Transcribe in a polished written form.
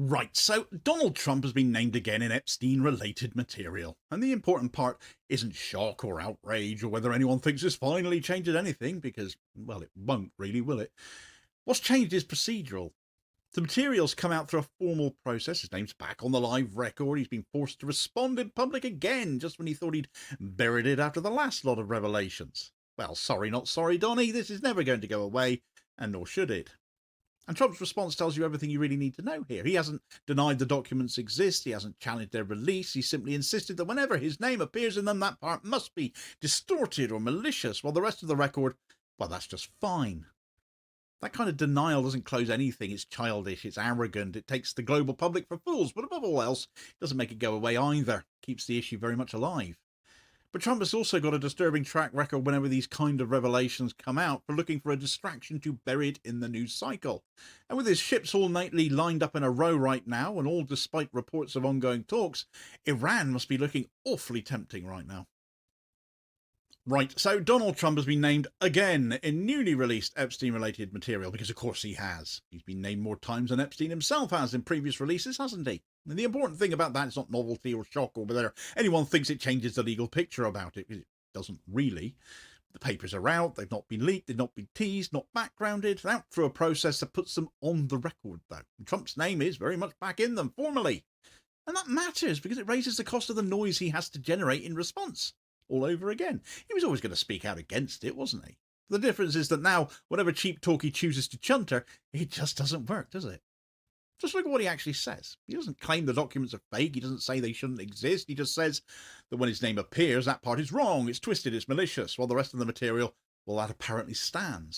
Right, so Donald Trump has been named again in Epstein-related material. And the important part isn't shock or outrage or whether anyone thinks this finally changes anything, because, well, it won't really, will it? What's changed is procedural. The material's come out through a formal process. His name's back on the live record. He's been forced to respond in public again, just when he thought he'd buried it after the last lot of revelations. Well, sorry, not sorry, Donny. This is never going to go away, and nor should it. And Trump's response tells you everything you really need to know here. He hasn't denied the documents exist. He hasn't challenged their release. He simply insisted that whenever his name appears in them, that part must be distorted or malicious, while the rest of the record, well, that's just fine. That kind of denial doesn't close anything. It's childish, it's arrogant, it takes the global public for fools, but above all else, it doesn't make it go away either. It keeps the issue very much alive. But Trump has also got a disturbing track record whenever these kind of revelations come out for looking for a distraction to bury it in the news cycle. And with his ships all neatly lined up in a row right now, and all despite reports of ongoing talks, Iran must be looking awfully tempting right now. Right, so Donald Trump has been named again in newly released Epstein-related material, because of course he has. He's been named more times than Epstein himself has in previous releases, hasn't he? And the important thing about that is not novelty or shock or whether anyone thinks it changes the legal picture about it, because it doesn't really. The papers are out, they've not been leaked, they've not been teased, not backgrounded, out through a process that puts them on the record, though. And Trump's name is very much back in them, formally. And that matters, because it raises the cost of the noise he has to generate in response all over again. He was always going to speak out against it, wasn't he? The difference is that now, whatever cheap talk he chooses to chunter, it just doesn't work, does it? Just look at what he actually says. He doesn't claim the documents are fake. He doesn't say they shouldn't exist. He just says that when his name appears, that part is wrong, it's twisted, it's malicious, while the rest of the material, well, that apparently stands.